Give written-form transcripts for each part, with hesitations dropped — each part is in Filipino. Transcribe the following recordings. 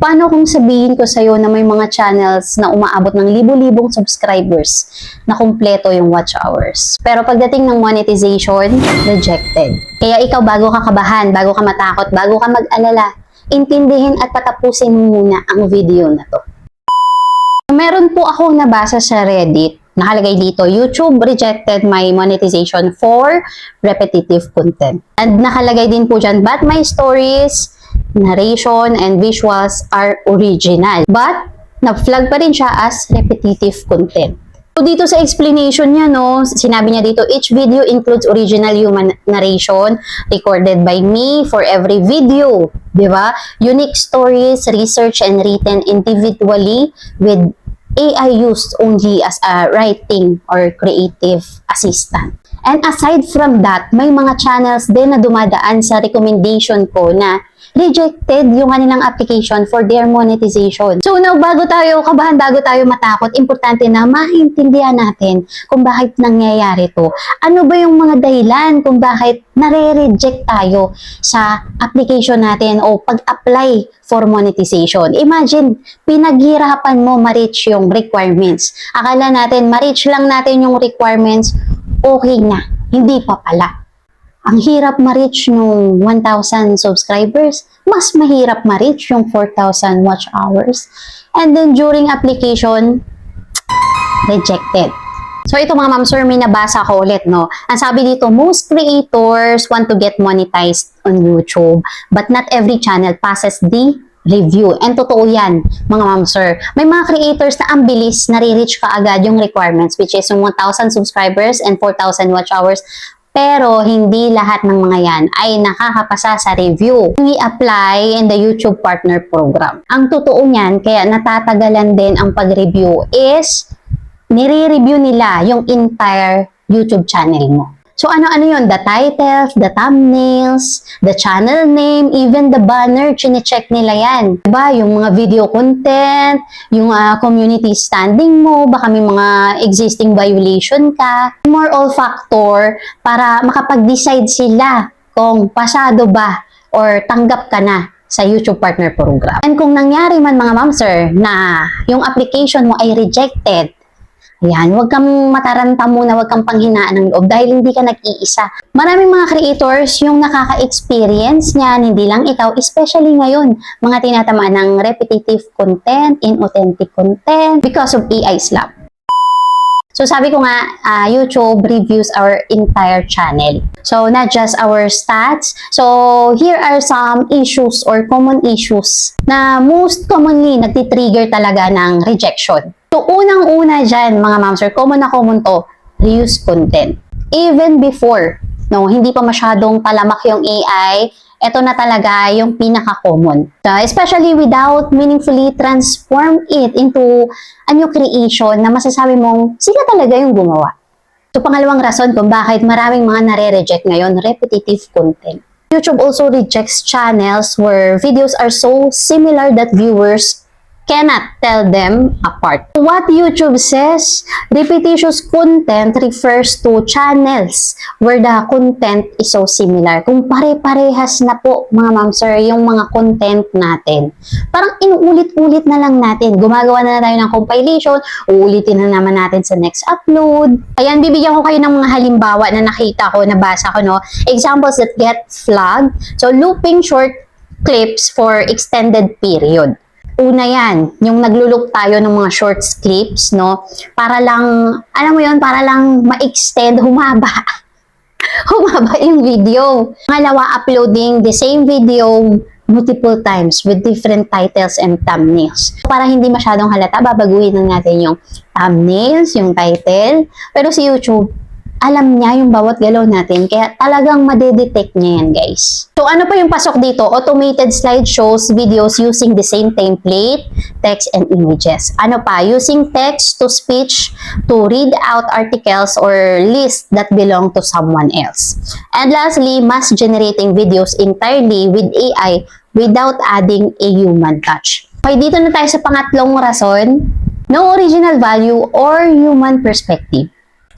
Paano kung sabihin ko sa'yo na may mga channels na umaabot ng libo-libong subscribers na kumpleto yung watch hours? Pero pagdating ng monetization, rejected. Kaya ikaw, bago ka kabahan, bago ka matakot, bago ka mag-alala, intindihin at patapusin mo muna ang video na to. Meron po akong nabasa sa Reddit, nakalagay dito, YouTube rejected my monetization for repetitive content. And nakalagay din po dyan, but my stories, narration, and visuals are original. But, na-flag pa rin siya as repetitive content. So, dito sa explanation niya, no, sinabi niya dito, each video includes original human narration recorded by me for every video. Diba? Unique stories, research, and written individually with AI used only as a writing or creative assistant. And aside from that, may mga channels din na dumadaan sa recommendation ko na rejected yung kanilang application for their monetization. So now, bago tayo kabahan, bago tayo matakot, importante na maintindihan natin kung bakit nangyayari to. Ano ba yung mga dahilan kung bakit nare-reject tayo sa application natin o pag-apply for monetization? Imagine, pinaghirapan mo ma-reach yung requirements. Akala natin, ma-reach lang natin yung requirements, okay na. Hindi pa pala. Ang hirap ma-reach nung 1,000 subscribers, mas mahirap ma-reach yung 4,000 watch hours. And then during application, rejected. So ito mga ma'am sir, may nabasa ko ulit, no? Ang sabi dito, most creators want to get monetized on YouTube, but not every channel passes the review. And totoo yan, mga ma'am sir. May mga creators na ang bilis, nare-reach ka agad yung requirements, which is yung 1,000 subscribers and 4,000 watch hours. Pero hindi lahat ng mga yan ay nakakapasa sa review. We apply in the YouTube Partner Program. Ang totoo niyan, kaya natatagalan din ang pag-review is nire-review nila yung entire YouTube channel mo. So ano-ano yun? The titles, the thumbnails, the channel name, even the banner, chine-check nila yan. Diba? Yung mga video content, yung community standing mo, baka may mga existing violation ka. More all factor para makapag-decide sila kung pasado ba or tanggap ka na sa YouTube Partner Program. And kung nangyari man mga ma'am sir na yung application mo ay rejected, ayan, huwag kang mataranta muna, huwag kang panghinaan ng loob dahil hindi ka nag-iisa. Maraming mga creators yung nakaka-experience niyan, hindi lang ikaw, especially ngayon, mga tinatamaan ng repetitive content, inauthentic content because of AI slap. So sabi ko nga, YouTube reviews our entire channel. So not just our stats. So here are some issues or common issues na most commonly nagtitrigger talaga ng rejection. So, unang-una dyan, mga ma'am sir, common na common to, reuse content. Even before, no, hindi pa masyadong talamak yung AI, ito na talaga yung pinaka-common. So, especially without meaningfully transform it into a new creation na masasabi mong sila talaga yung gumawa. So, pangalawang rason kung bakit maraming mga nare-reject ngayon, repetitive content. YouTube also rejects channels where videos are so similar that viewers cannot tell them apart. What YouTube says, repetitious content refers to channels where the content is so similar. Kung pare-parehas na po, mga ma'am sir, yung mga content natin. Parang inuulit-ulit na lang natin. Gumagawa na tayo ng compilation, uulitin na naman natin sa next upload. Ayan, bibigyan ko kayo ng mga halimbawa na nakita ko, nabasa ko, no? Examples that get flagged. So, looping short clips for extended period. Una yan, yung naglulok tayo ng mga short clips, no? Para lang, alam mo yun, para lang ma-extend, humaba. Humaba yung video. Pangalawa, uploading the same video multiple times with different titles and thumbnails. Para hindi masyadong halata, babaguhin na natin yung thumbnails, yung title. Pero si YouTube, alam niya yung bawat galaw natin, kaya talagang madedetect niya yan, guys. So, ano pa yung pasok dito? Automated slideshows, videos using the same template, text, and images. Ano pa? Using text-to-speech to read out articles or lists that belong to someone else. And lastly, mass generating videos entirely with AI without adding a human touch. Okay, dito na tayo sa pangatlong rason, no original value or human perspective.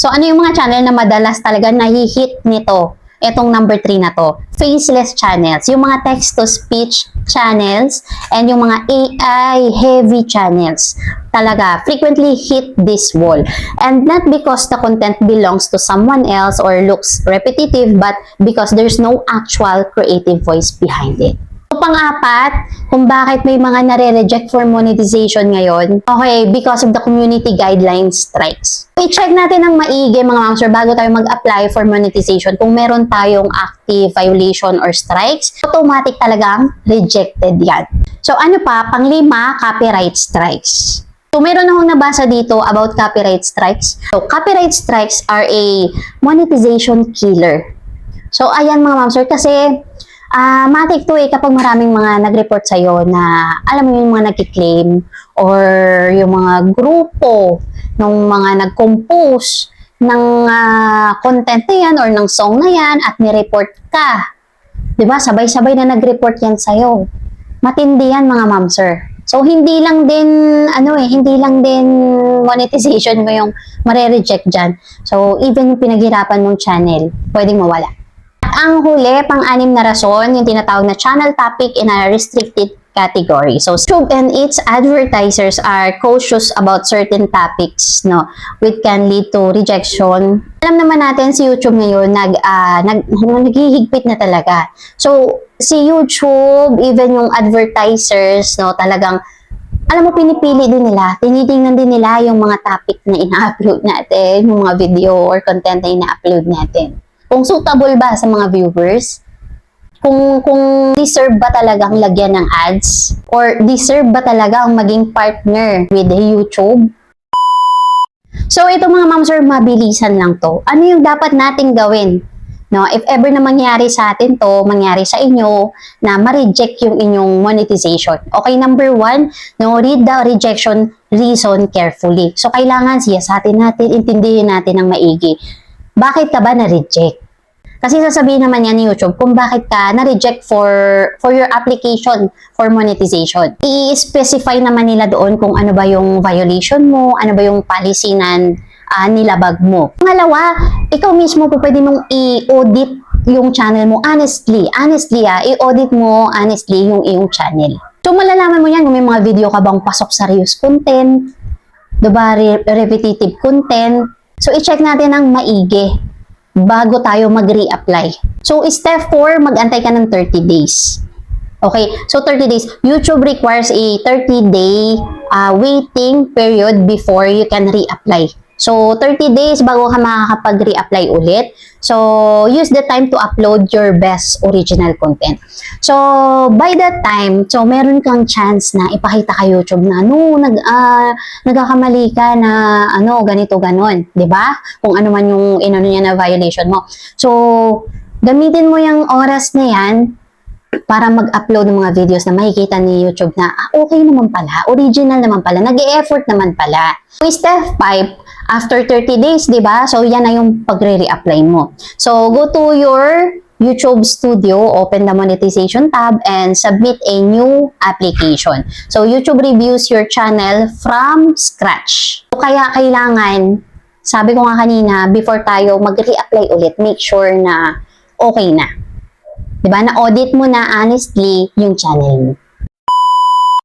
So, ano yung mga channel na madalas talaga nahi-hit nito? Etong number 3 na to. faceless channels, yung mga text-to-speech channels, and yung mga AI-heavy channels, talaga, frequently hit this wall. And not because the content belongs to someone else or looks repetitive, but because there's no actual creative voice behind it. So, pang-apat, kung bakit may mga nare-reject for monetization ngayon, okay, because of the community guidelines strikes. I-check natin ng maigi mga mamsir bago tayo mag-apply for monetization. Kung meron tayong active violation or strikes, automatic talagang rejected yan. So ano pa, pang-lima, copyright strikes. So meron akong nabasa dito about copyright strikes. So copyright strikes are a monetization killer. So ayan mga mamsir, kasi matik to kapag maraming mga nag-report sa'yo na alam mo yung mga nag-claim or yung mga grupo ng mga nag-compose ng content na yan or ng song na yan at ni-report ka. Diba? Sabay-sabay na nag-report yan sa'yo. Matindi yan mga ma'am sir. So hindi lang din monetization mo yung mare-reject dyan. So even yung pinaghirapan mong channel, pwedeng mawala. Ang huli, pang-anim na rason, yung tinatawag na channel topic in a restricted category. So, YouTube and its advertisers are cautious about certain topics, no, which can lead to rejection. Alam naman natin si YouTube ngayon, naghihigpit na talaga. So, si YouTube, even yung advertisers, no, talagang, alam mo, pinipili din nila, tinitingnan din nila yung mga topic na ina-upload natin, yung mga video or content na ina-upload natin. Kung suitable ba sa mga viewers, kung deserve ba talagang lagyan ng ads, or deserve ba talaga ang maging partner with YouTube. So ito mga ma'am sir, mabilisan lang to. Ano yung dapat nating gawin? No, if ever na mangyari sa atin to, mangyari sa inyo, na ma-reject yung inyong monetization. Okay, number 1, no, read the rejection reason carefully. So kailangan siyasatin natin, intindihin natin ng maigi. Bakit ka ba na-reject? Kasi sasabihin naman yan ni YouTube kung bakit ka na-reject for your application for monetization. I-specify naman nila doon kung ano ba yung violation mo, ano ba yung policy na nilabag mo. Pangalawa, ikaw mismo po pwede mong i-audit yung channel mo honestly. I-audit mo honestly yung iyong channel. So malalaman mo yan kung may mga video ka bang pasok sa reuse content, diba, repetitive content. So i-check natin ang maigi bago tayo mag-reapply. So, step 4, mag-antay ka ng 30 days. Okay? So, 30 days. YouTube requires a 30-day waiting period before you can reapply. So, 30 days bago ka makakapag-reapply ulit. So, use the time to upload your best original content. So, by that time, so meron kang chance na ipakita kay YouTube na nagkakamali ka na ganito ganon, 'di ba? Kung ano man yung niya na violation mo. So, gamitin mo yung oras na 'yan para mag-upload ng mga videos na makikita ni YouTube na okay naman pala, original naman pala, nag-e-effort naman pala. So, step 5, after 30 days, di ba? So, yan na yung pagre-reapply mo. So, go to your YouTube Studio, open the monetization tab, and submit a new application. So, YouTube reviews your channel from scratch. So, kaya kailangan, sabi ko nga kanina, before tayo mag-reapply ulit, make sure na okay na. Diba? Na-audit mo na honestly yung channel mo.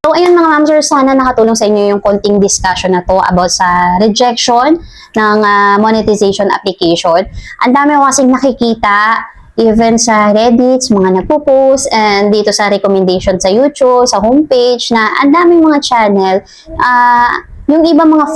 So, ayun mga ma'am sir, sana nakatulong sa inyo yung konting discussion na to about sa rejection ng monetization application. Ang dami ko kasing nakikita, even sa Reddit, mga nagpo-post, and dito sa recommendation sa YouTube, sa homepage, na ang daming mga channel, yung iba mga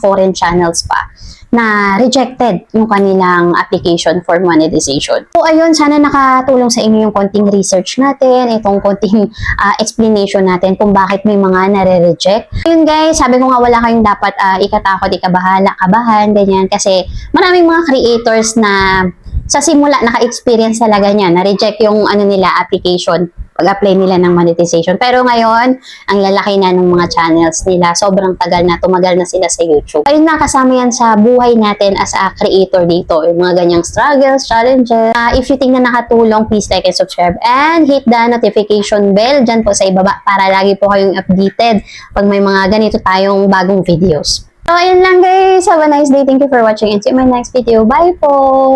foreign channels pa, na rejected yung kanilang application for monetization. So ayun, sana nakatulong sa inyo yung konting research natin, itong konting explanation natin kung bakit may mga nare-reject. Ayun guys, sabi ko nga wala kayong dapat ikatakot, kabahan, ganyan, kasi maraming mga creators na sa simula naka-experience talaga niya, na-reject yung application pag-apply nila ng monetization. Pero ngayon, ang lalaki na ng mga channels nila. Sobrang tumagal na sila sa YouTube. Ayun na, kasama yan sa buhay natin as a creator dito. Yung mga ganyang struggles, challenges. If you think na nakatulong, please like and subscribe. And hit the notification bell dyan po sa ibaba para lagi po kayong updated pag may mga ganito tayong bagong videos. So, ayun lang guys. Have a nice day. Thank you for watching and see you in my next video. Bye po!